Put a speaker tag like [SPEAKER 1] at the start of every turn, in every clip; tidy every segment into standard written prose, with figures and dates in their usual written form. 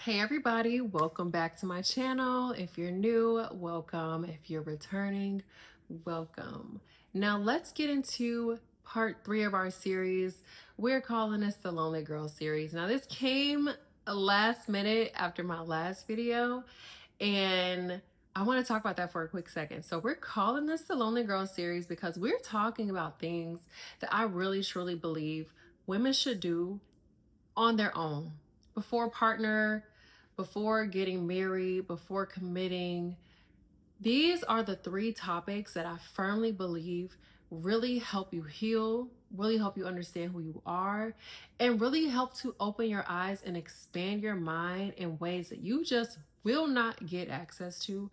[SPEAKER 1] Hey everybody, welcome back to my channel. If you're new, welcome. If you're returning, welcome. Now let's get into part 3 of our series. We're calling this the Lonely Girl series. Now this came last minute after my last video, and I want to talk about that for a quick second. So we're calling this the Lonely Girl series because we're talking about things that I really truly believe women should do on their own before partner, before getting married, before committing. These are the 3 topics that I firmly believe really help you heal, really help you understand who you are, and really help to open your eyes and expand your mind in ways that you just will not get access to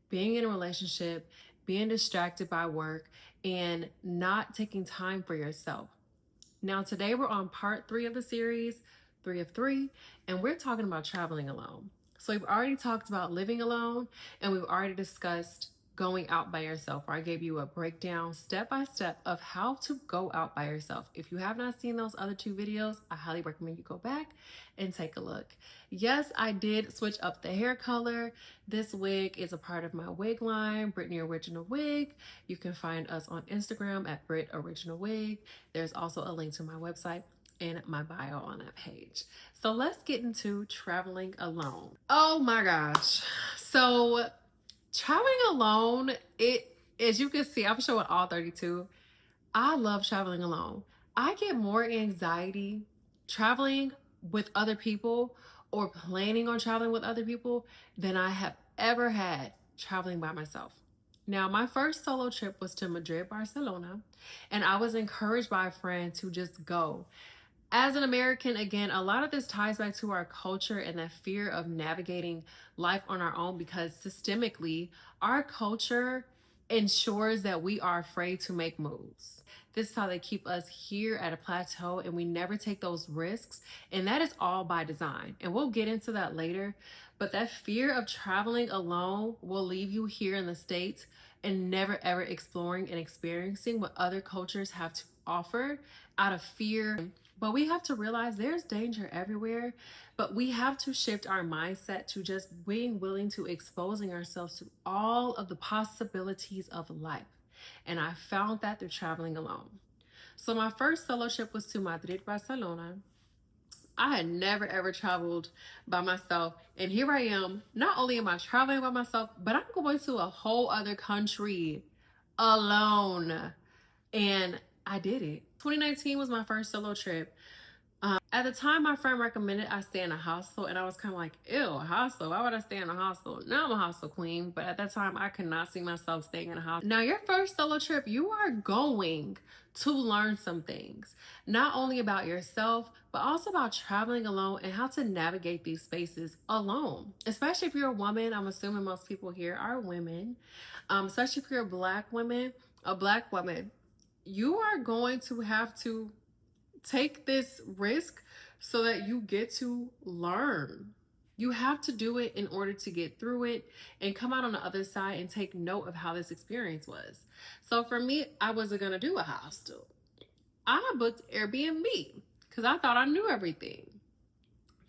[SPEAKER 1] being in a relationship, being distracted by work, and not taking time for yourself. Now, today we're on part 3 of the series, 3 of 3, and we're talking about traveling alone. So we've already talked about living alone, and we've already discussed going out by yourself, where I gave you a breakdown step by step of how to go out by yourself. If you have not seen those other 2 videos, I highly recommend you go back and take a look. Yes, I did switch up the hair color. This wig is a part of my wig line, Brittany Original Wig. You can find us on Instagram at Brit Original Wig. There's also a link to my website and my bio on that page. So let's get into traveling alone. Oh my gosh. So traveling alone, as you can see, I'm showing all 32. I love traveling alone. I get more anxiety traveling with other people or planning on traveling with other people than I have ever had traveling by myself. Now, my first solo trip was to Madrid, Barcelona, and I was encouraged by a friend to just go. As an American, again, a lot of this ties back to our culture and that fear of navigating life on our own, because systemically, our culture ensures that we are afraid to make moves. This is how they keep us here at a plateau, and we never take those risks. And that is all by design. And we'll get into that later. But that fear of traveling alone will leave you here in the States and never ever exploring and experiencing what other cultures have to offer out of fear. But we have to realize there's danger everywhere, but we have to shift our mindset to just being willing to exposing ourselves to all of the possibilities of life. And I found that through traveling alone. So my first solo trip was to Madrid, Barcelona. I had never ever traveled by myself. And here I am, not only am I traveling by myself, but I'm going to a whole other country alone. And I did it. 2019 was my first solo trip. At the time, my friend recommended I stay in a hostel, and I was kind of like, ew, a hostel? Why would I stay in a hostel? Now I'm a hostel queen, but at that time, I could not see myself staying in a hostel. Now, your first solo trip, you are going to learn some things, not only about yourself, but also about traveling alone and how to navigate these spaces alone. Especially if you're a woman, I'm assuming most people here are women, especially if you're a black woman, you are going to have to take this risk so that you get to learn. You have to do it in order to get through it and come out on the other side and take note of how this experience was. So for me, I wasn't going to do a hostel. I booked Airbnb because I thought I knew everything.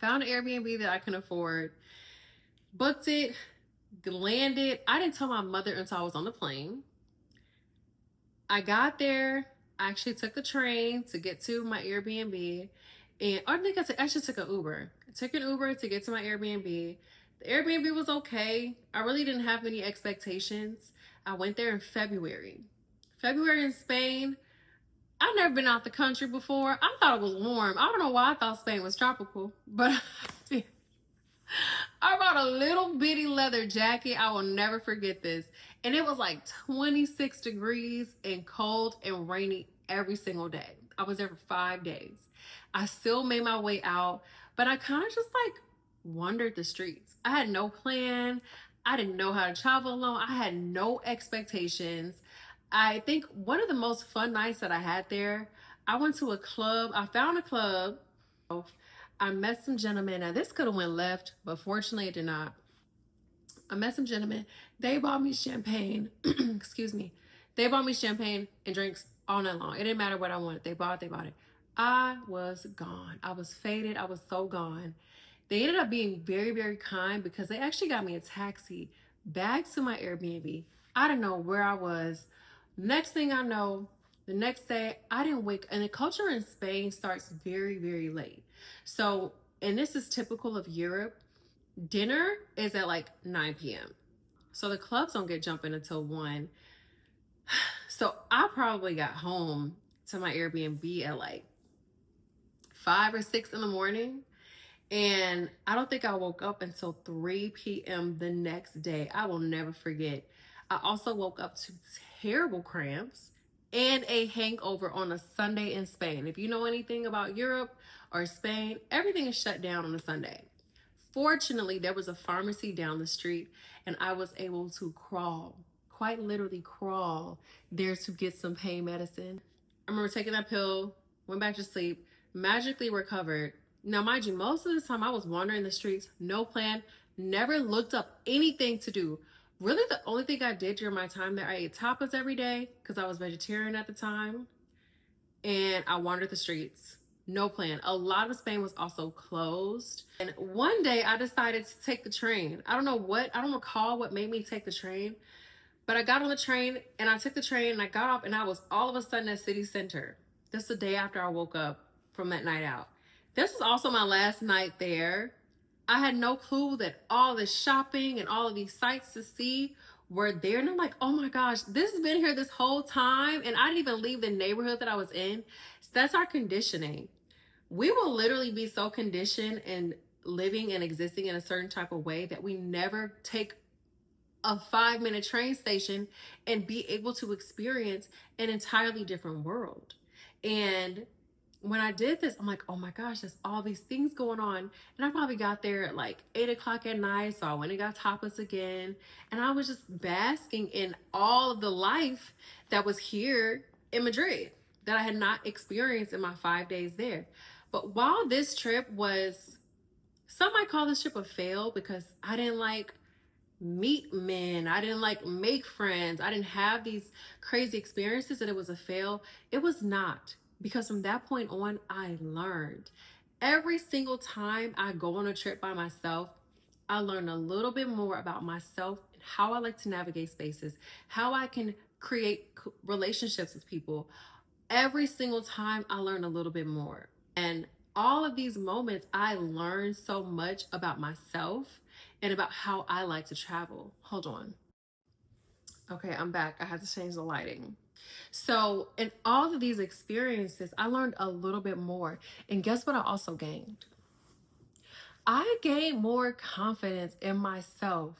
[SPEAKER 1] Found an Airbnb that I can afford, booked it, landed. I didn't tell my mother until I was on the plane. I got there. I actually took the train to get to my Airbnb, and I think I actually took an Uber. I took an Uber to get to my Airbnb. The Airbnb was okay. I really didn't have any expectations. I went there in February. February in Spain. I've never been out the country before. I thought it was warm. I don't know why I thought Spain was tropical, but I brought a little bitty leather jacket. I will never forget this. And it was like 26 degrees and cold and rainy every single day. I was there for 5 days. I still made my way out, but I kind of just like wandered the streets. I had no plan. I didn't know how to travel alone. I had no expectations. I think one of the most fun nights that I had there, I went to a club. I found a club. I met some gentlemen. Now this could have went left, but fortunately it did not. I met some gentlemen. They bought me champagne. Excuse me. They bought me champagne and drinks all night long. It didn't matter what I wanted. They bought it. I was gone. I was faded. I was so gone. They ended up being very, very kind because they actually got me a taxi back to my Airbnb. I didn't know where I was. Next thing I know, the next day I didn't wake, and the culture in Spain starts very, very late. So, and this is typical of Europe, dinner is at like 9 p.m. So the clubs don't get jumping until 1. So I probably got home to my Airbnb at like 5 or 6 in the morning. And I don't think I woke up until 3 p.m. the next day. I will never forget. I also woke up to terrible cramps and a hangover on a Sunday in Spain. If you know anything about Europe or Spain, everything is shut down on a Sunday. Fortunately, there was a pharmacy down the street and I was able to crawl, quite literally crawl there to get some pain medicine. I remember taking that pill, went back to sleep, magically recovered. Now, mind you, most of the time I was wandering the streets, no plan, never looked up anything to do. Really, the only thing I did during my time there, I ate tapas every day because I was vegetarian at the time, and I wandered the streets. No plan. A lot of Spain was also closed. And one day I decided to take the train. I don't recall what made me take the train, but I got on the train and I took the train and I got off and I was all of a sudden at city center. This is the day after I woke up from that night out. This was also my last night there. I had no clue that all this shopping and all of these sights to see were there. And I'm like, oh my gosh, this has been here this whole time. And I didn't even leave the neighborhood that I was in. So that's our conditioning. We will literally be so conditioned and living and existing in a certain type of way that we never take a 5-minute train station and be able to experience an entirely different world. And when I did this, I'm like, oh my gosh, there's all these things going on. And I probably got there at like 8 o'clock at night. So I went and got tapas again. And I was just basking in all of the life that was here in Madrid that I had not experienced in my 5 days there. But while this trip was, some might call this trip a fail because I didn't like meet men, I didn't like make friends, I didn't have these crazy experiences, and it was a fail. It was not, because from that point on, I learned. Every single time I go on a trip by myself, I learn a little bit more about myself and how I like to navigate spaces, how I can create relationships with people. Every single time I learn a little bit more. And all of these moments, I learned so much about myself and about how I like to travel. Hold on. Okay, I'm back. I had to change the lighting. So in all of these experiences, I learned a little bit more. And guess what I also gained? I gained more confidence in myself.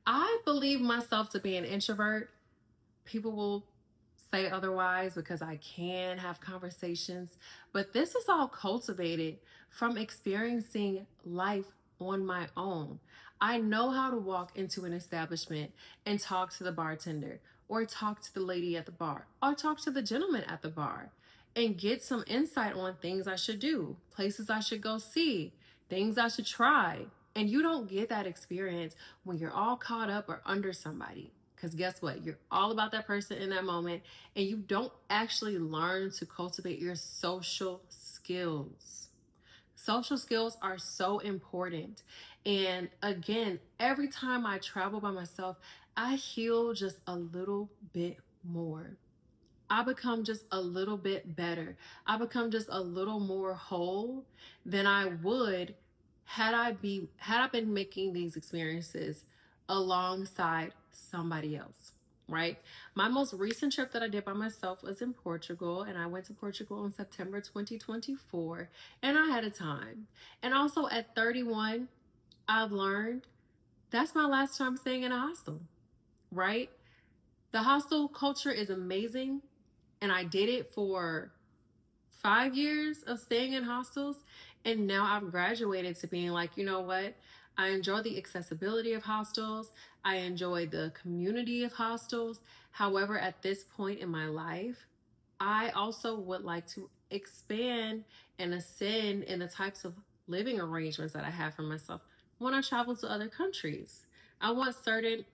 [SPEAKER 1] I believe myself to be an introvert. People will say otherwise because I can have conversations, but this is all cultivated from experiencing life on my own. I know how to walk into an establishment and talk to the bartender, or talk to the lady at the bar, or talk to the gentleman at the bar, and get some insight on things I should do, places I should go see, things I should try. And you don't get that experience when you're all caught up or under somebody. Because guess what? You're all about that person in that moment, and you don't actually learn to cultivate your social skills. Social skills are so important. And again, every time I travel by myself, I heal just a little bit more. I become just a little bit better. I become just a little more whole than I would had I been making these experiences alongside somebody else, right? My most recent trip that I did by myself was in Portugal, and I went to Portugal in September 2024, and I had a time. And also at 31, I've learned that's my last time staying in a hostel, right? The hostel culture is amazing, and I did it for 5 years of staying in hostels, and now I've graduated to being like, you know what? I enjoy the accessibility of hostels. I enjoy the community of hostels. However, at this point in my life, I also would like to expand and ascend in the types of living arrangements that I have for myself when I travel to other countries. I want certain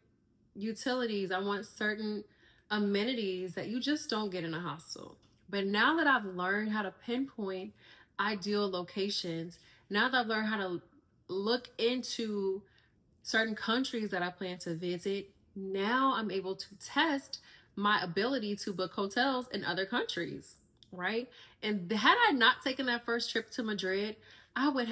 [SPEAKER 1] utilities, I want certain amenities that you just don't get in a hostel. But now that I've learned how to pinpoint ideal locations, now that I've learned how to look into certain countries that I plan to visit, now I'm able to test my ability to book hotels in other countries, right? And had I not taken that first trip to Madrid, I would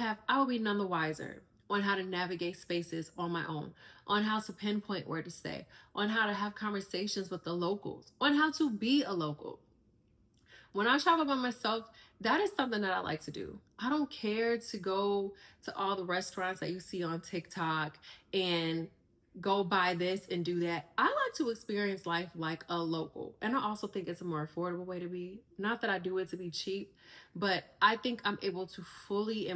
[SPEAKER 1] be none the wiser on how to navigate spaces on my own, on how to pinpoint where to stay, on how to have conversations with the locals, on how to be a local. When I travel by myself, that is something that I like to do. I don't care to go to all the restaurants that you see on TikTok and go buy this and do that. I like to experience life like a local. And I also think it's a more affordable way to be. Not that I do it to be cheap, but I think I'm able to fully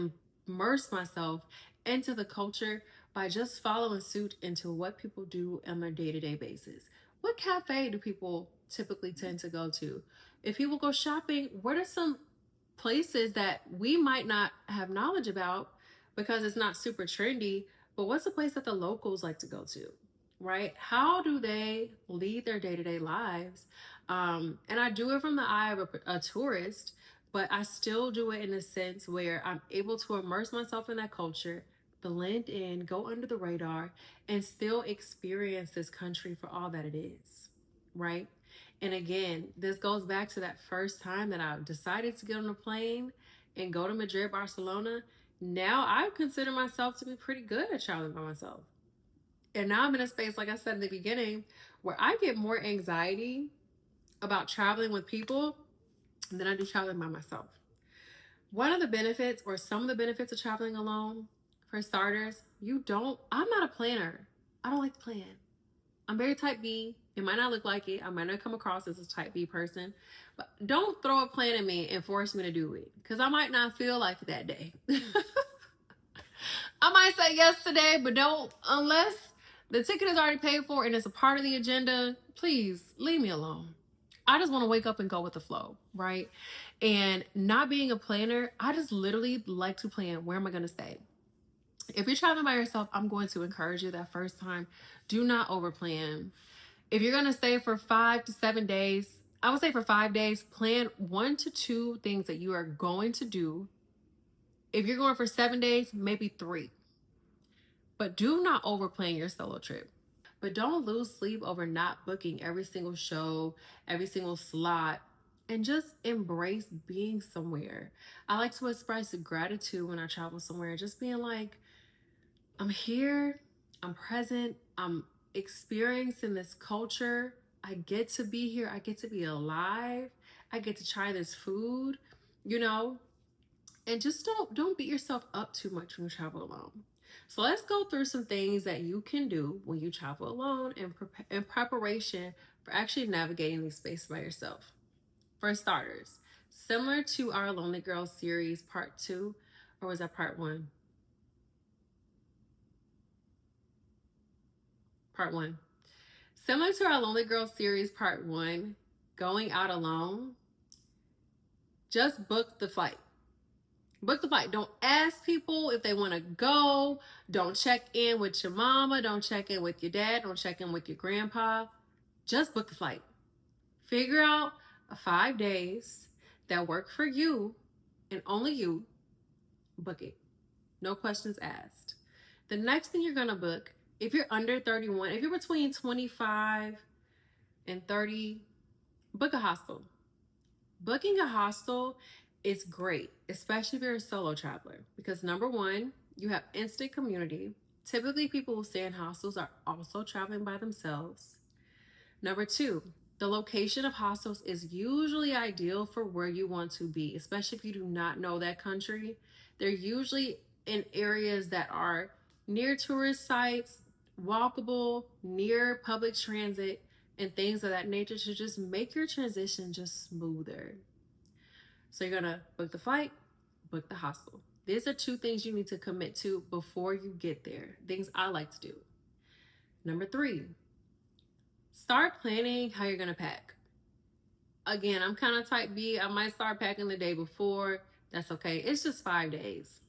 [SPEAKER 1] immerse myself into the culture by just following suit into what people do on their day-to-day basis. What cafe do people typically tend to go to? If people go shopping, what are some places that we might not have knowledge about because it's not super trendy, but what's a place that the locals like to go to, right? How do they lead their day-to-day lives? And I do it from the eye of a tourist, but I still do it in a sense where I'm able to immerse myself in that culture, blend in, go under the radar, and still experience this country for all that it is, right? And again, this goes back to that first time that I decided to get on a plane and go to Madrid, Barcelona. Now I consider myself to be pretty good at traveling by myself. And now I'm in a space, like I said in the beginning, where I get more anxiety about traveling with people than I do traveling by myself. One of the benefits, or some of the benefits of traveling alone, for starters, I'm not a planner. I don't like to plan. I'm very type B. It might not look like it. I might not come across as a type B person. But don't throw a plan at me and force me to do it. Because I might not feel like it that day. I might say yes today, but don't, unless the ticket is already paid for and it's a part of the agenda, please leave me alone. I just want to wake up and go with the flow, right? And not being a planner, I just literally like to plan, where am I going to stay? If you're traveling by yourself, I'm going to encourage you that first time, do not overplan. If you're going to stay for 5 to 7 days, I would say for 5 days, plan 1 to 2 things that you are going to do. If you're going for 7 days, maybe 3. But do not overplan your solo trip. But don't lose sleep over not booking every single show, every single slot, and just embrace being somewhere. I like to express gratitude when I travel somewhere, just being like, I'm here, I'm present, I'm experiencing this culture. I get to be here, I get to be alive, I get to try this food, you know? And just don't beat yourself up too much when you travel alone. So let's go through some things that you can do when you travel alone in preparation for actually navigating these spaces by yourself. For starters, similar to our Lonely Girls series part 2, or was that part 1? Part 1. Similar to our Lonely Girls series part 1, going out alone, just book the flight. Book the flight. Don't ask people if they want to go. Don't check in with your mama. Don't check in with your dad. Don't check in with your grandpa. Just book the flight. Figure out 5 days that work for you and only you. Book it. No questions asked. The next thing you're going to book, if you're under 31, if you're between 25 and 30, book a hostel. Booking a hostel is great, especially if you're a solo traveler, because number one, you have instant community. Typically, people who stay in hostels are also traveling by themselves. Number two, the location of hostels is usually ideal for where you want to be, especially if you do not know that country. They're usually in areas that are near tourist sites, walkable, near public transit, and things of that nature to just make your transition just smoother. So you're gonna book the flight, book the hostel. These are 2 things you need to commit to before you get there. Things I like to do. Number 3, start planning how you're gonna pack. Again, I'm kind of type B. I might start packing the day before. That's okay. It's just 5 days.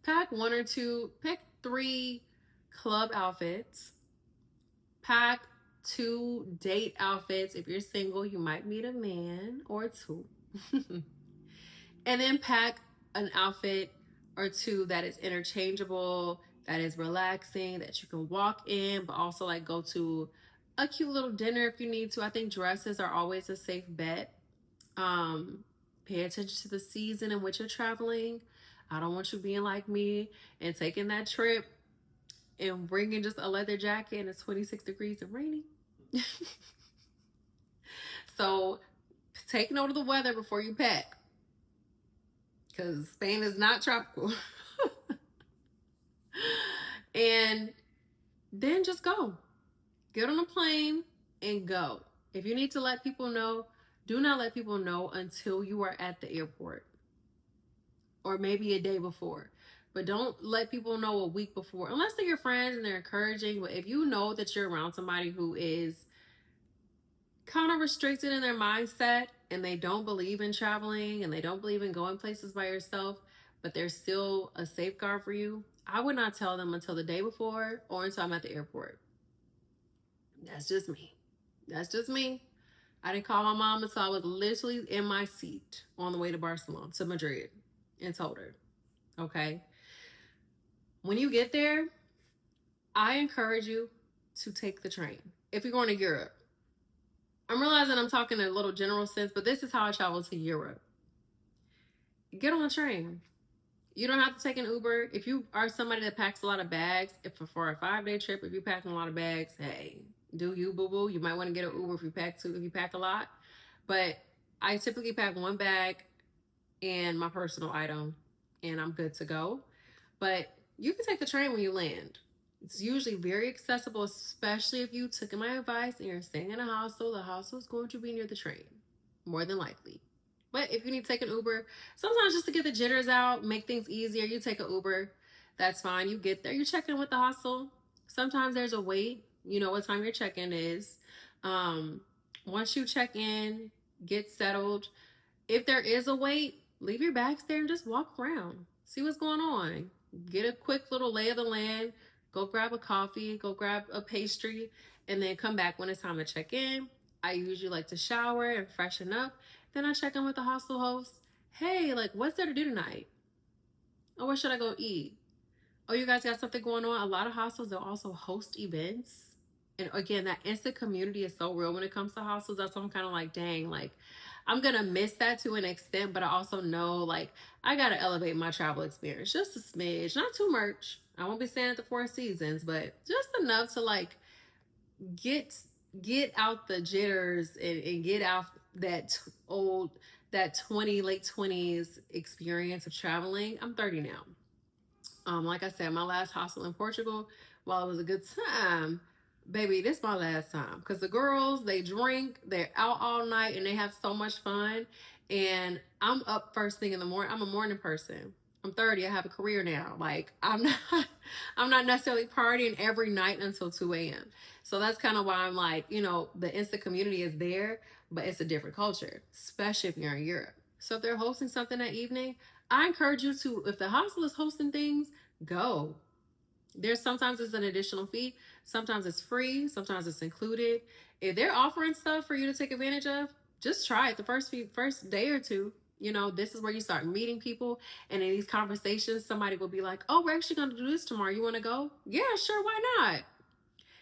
[SPEAKER 1] Pack 1 or 2, pick 3 club outfits. Pack 2 date outfits. If you're single, you might meet a man or 2. And then pack an outfit or two that is interchangeable, that is relaxing, that you can walk in, but also like go to a cute little dinner if you need to. I think dresses are always a safe bet. Pay attention to the season in which you're traveling. I don't want you being like me and taking that trip and bringing just a leather jacket and it's 26 degrees and raining. So take note of the weather before you pack, because Spain is not tropical. And then just go. Get on a plane and go. If you need to let people know, do not let people know until you are at the airport or maybe a day before. But don't let people know a week before, unless they're your friends and they're encouraging. But if you know that you're around somebody who is kind of restricted in their mindset and they don't believe in traveling and they don't believe in going places by yourself, but they're still a safeguard for you, I would not tell them until the day before or until I'm at the airport. That's just me. That's just me. I didn't call my mom until I was literally in my seat on the way to Barcelona, to Madrid, and told her, okay? When you get there, I encourage you to take the train. If you're going to Europe, I'm realizing I'm talking in a little general sense, but this is how I travel to Europe. Get on a train. You don't have to take an Uber. If you are somebody that packs a lot of bags, if for a 5-day trip, if you're packing a lot of bags, hey, do you, boo-boo. You might want to get an Uber if you pack a lot. But I typically pack one bag and my personal item, and I'm good to go. But you can take the train when you land. It's usually very accessible, especially if you took my advice and you're staying in a hostel. The hostel is going to be near the train, more than likely. But if you need to take an Uber, sometimes just to get the jitters out, make things easier, you take an Uber. That's fine. You get there, you check in with the hostel. Sometimes there's a wait. You know what time your check-in is. Once you check in, get settled. If there is a wait, leave your bags there and just walk around. See what's going on. Get a quick little lay of the land. Go grab a coffee, go grab a pastry, and then come back when it's time to check in. I usually like to shower and freshen up. Then I check in with the hostel host. Hey, like, what's there to do tonight? Oh, where should I go eat? Oh, you guys got something going on? A lot of hostels, they'll also host events. And again, that instant community is so real when it comes to hostels. That's why I'm kind of like, dang, like, I'm going to miss that to an extent. But I also know, like, I got to elevate my travel experience just a smidge. Not too much. I won't be staying at the Four Seasons, but just enough to, like, get out the jitters and get out that that 20 late 20s experience of traveling. I'm 30 now. Like I said, my last hostel in Portugal, while it was a good time, baby, this is my last time, because the girls, they drink, they're out all night, and they have so much fun. And I'm up first thing in the morning. I'm a morning person. I'm 30. I have a career now. Like, I'm not necessarily partying every night until 2 a.m. So that's kind of why I'm like, you know, the instant community is there, but it's a different culture, especially if you're in Europe. So if they're hosting something that evening, I encourage you to, if the hostel is hosting things, go. There's sometimes it's an additional fee, sometimes it's free, sometimes it's included. If they're offering stuff for you to take advantage of, just try it the first day or two. You know, this is where you start meeting people, and in these conversations, somebody will be like, oh, we're actually going to do this tomorrow. You want to go? Yeah, sure. Why not?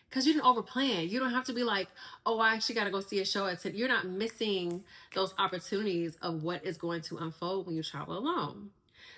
[SPEAKER 1] Because you didn't overplan. You don't have to be like, oh, I actually got to go see a show at 10. You're not missing those opportunities of what is going to unfold when you travel alone.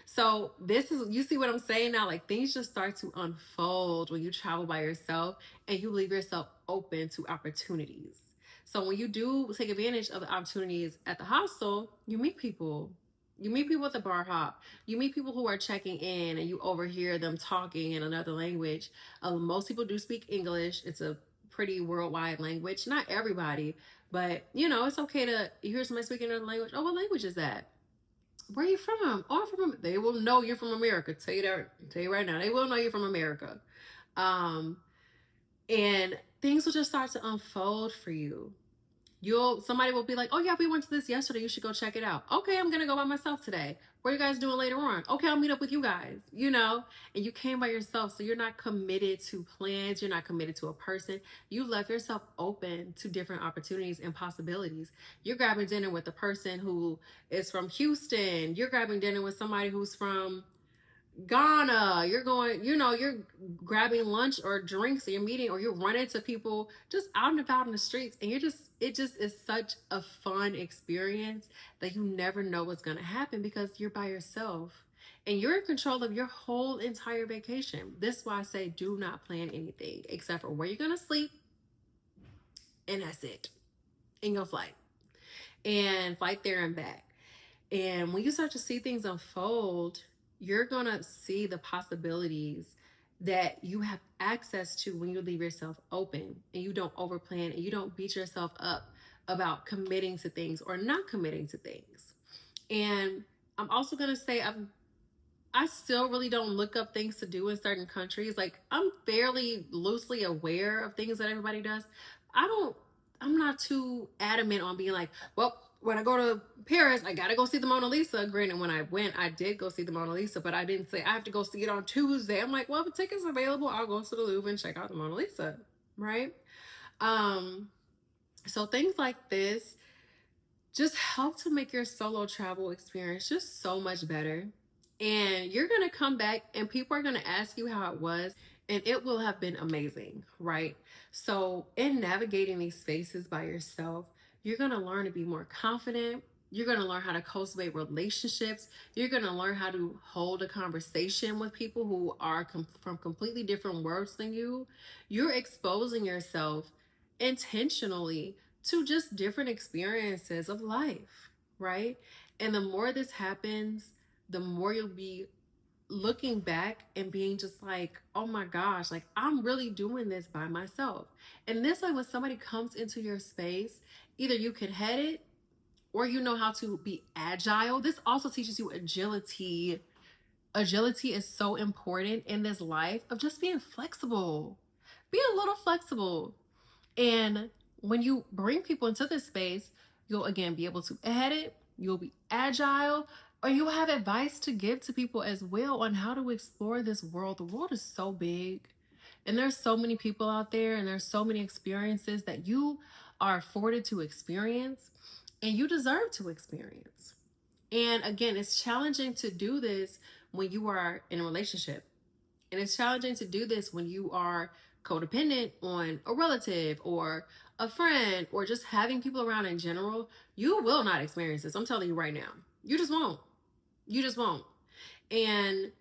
[SPEAKER 1] So this is, you see what I'm saying now? Like, things just start to unfold when you travel by yourself and you leave yourself open to opportunities. So when you do take advantage of the opportunities at the hostel, you meet people. You meet people at the bar hop. You meet people who are checking in and you overhear them talking in another language. Most people do speak English. It's a pretty worldwide language. Not everybody, but you know, it's okay to hear somebody speaking another language. Oh, what language is that? Where are you from? Oh, I'm from. They will know you're from America. Tell you right now. They will know you're from America. And things will just start to unfold for you. Somebody will be like, oh yeah, we went to this yesterday. You should go check it out. Okay, I'm gonna go by myself today. What are you guys doing later on? Okay, I'll meet up with you guys, you know, and you came by yourself. So you're not committed to plans. You're not committed to a person. You left yourself open to different opportunities and possibilities. You're grabbing dinner with a person who is from Houston. You're grabbing dinner with somebody who's from Ghana, you're going, you're grabbing lunch or drinks, or you're meeting, or you're running to people just out and about in the streets, and it just is such a fun experience that you never know what's going to happen because you're by yourself and you're in control of your whole entire vacation. This is why I say do not plan anything except for where you're going to sleep, and that's it, in your flight, and flight there and back. And when you start to see things unfold, you're going to see the possibilities that you have access to when you leave yourself open and you don't overplan and you don't beat yourself up about committing to things or not committing to things. And I'm also going to say I still really don't look up things to do in certain countries. Like, I'm fairly loosely aware of things that everybody does. I'm not too adamant on being like, well, when I go to Paris, I gotta go see the Mona Lisa. Granted, when I went, I did go see the Mona Lisa, but I didn't say I have to go see it on Tuesday. I'm like, well, if the ticket's available, I'll go to the Louvre and check out the Mona Lisa, right? So things like this just help to make your solo travel experience just so much better. And you're going to come back and people are going to ask you how it was, and it will have been amazing, right? So in navigating these spaces by yourself, you're going to learn to be more confident. You're going to learn how to cultivate relationships. You're going to learn how to hold a conversation with people who are from completely different worlds than you. You're exposing yourself intentionally to just different experiences of life, right? And the more this happens, the more you'll be looking back and being just like, oh my gosh, like I'm really doing this by myself. And this way, when somebody comes into your space, either you can head it or you know how to be agile. This also teaches you agility. Agility is so important in this life of just being flexible. Be a little flexible. And when you bring people into this space, you'll again be able to edit, you'll be agile, or you'll have advice to give to people as well on how to explore this world. The world is so big, and there's so many people out there, and there's so many experiences that you are afforded to experience, and you deserve to experience. And again, it's challenging to do this when you are in a relationship. And it's challenging to do this when you are codependent on a relative or a friend or just having people around in general. You will not experience this. I'm telling you right now. You just won't. You just won't. And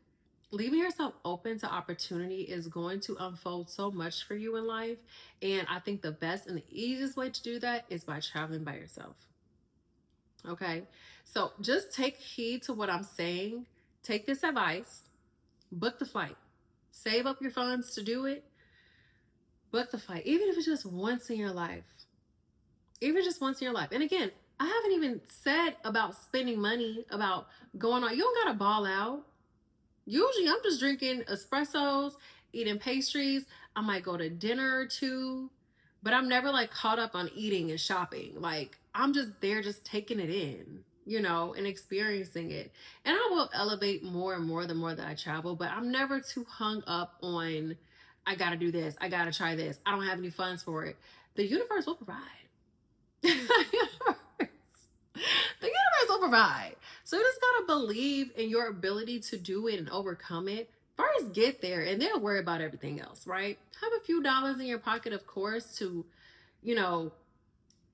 [SPEAKER 1] leaving yourself open to opportunity is going to unfold so much for you in life. And I think the best and the easiest way to do that is by traveling by yourself. Okay? So just take heed to what I'm saying. Take this advice. Book the flight. Save up your funds to do it. Book the flight, even if it's just once in your life. Even just once in your life. And again, I haven't even said about spending money, about going on. You don't gotta ball out. Usually I'm just drinking espressos, eating pastries. I might go to dinner or two, but I'm never like caught up on eating and shopping. Like, I'm just there just taking it in, and experiencing it. And I will elevate more and more the more that I travel, but I'm never too hung up on, I gotta do this, I gotta try this, I don't have any funds for it. The universe will provide. The universe will provide. So you just gotta believe in your ability to do it and overcome it. First, get there, and they'll worry about everything else, right? Have a few dollars in your pocket, of course, to,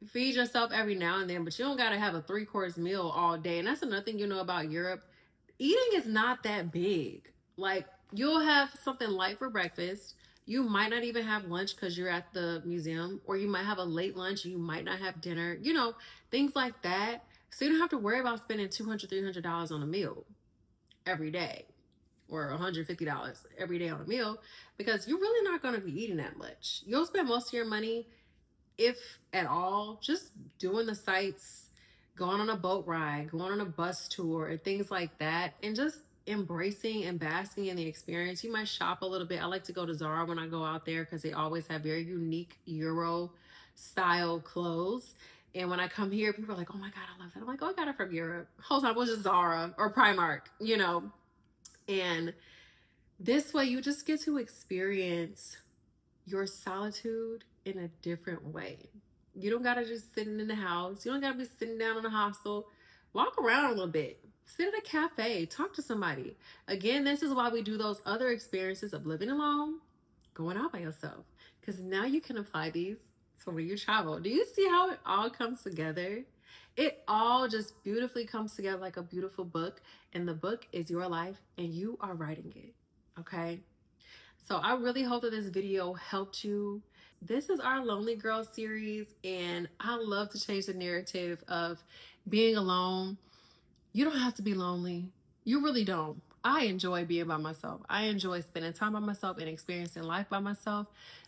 [SPEAKER 1] feed yourself every now and then, but you don't gotta have a 3-course meal all day. And that's another thing about Europe. Eating is not that big. Like, you'll have something light for breakfast. You might not even have lunch because you're at the museum, or you might have a late lunch. You might not have dinner, things like that. So you don't have to worry about spending $200, $300 on a meal every day, or $150 every day on a meal, because you're really not going to be eating that much. You'll spend most of your money, if at all, just doing the sights, going on a boat ride, going on a bus tour, and things like that, and just embracing and basking in the experience. You might shop a little bit. I like to go to Zara when I go out there because they always have very unique Euro style clothes. And when I come here, people are like, oh my God, I love that. I'm like, oh, I got it from Europe. Whole time it was just Zara or Primark, And this way you just get to experience your solitude in a different way. You don't gotta just sitting in the house. You don't gotta be sitting down in a hostel. Walk around a little bit. Sit at a cafe, talk to somebody. Again, this is why we do those other experiences of living alone, going out by yourself, because now you can apply these to when you travel. Do you see how it all comes together? It all just beautifully comes together like a beautiful book, and the book is your life and you are writing it. Okay, so I really hope that this video helped you. This is our Lonely Girl series, and I love to change the narrative of being alone. You don't have to be lonely. You really don't. I enjoy being by myself. I enjoy spending time by myself and experiencing life by myself.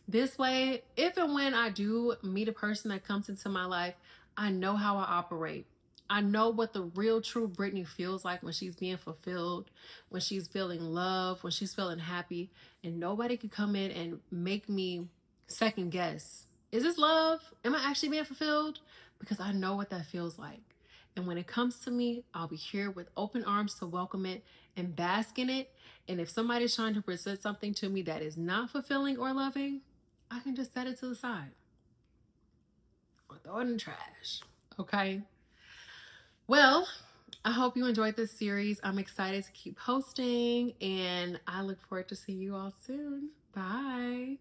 [SPEAKER 1] This way, if and when I do meet a person that comes into my life, I know how I operate. I know what the real true Brittany feels like when she's being fulfilled, when she's feeling love, when she's feeling happy, and nobody can come in and make me second guess. Is this love? Am I actually being fulfilled? Because I know what that feels like. And when it comes to me, I'll be here with open arms to welcome it and bask in it. And if somebody's trying to present something to me that is not fulfilling or loving, I can just set it to the side or throw it in the trash. Okay? Well, I hope you enjoyed this series. I'm excited to keep posting, and I look forward to seeing you all soon. Bye.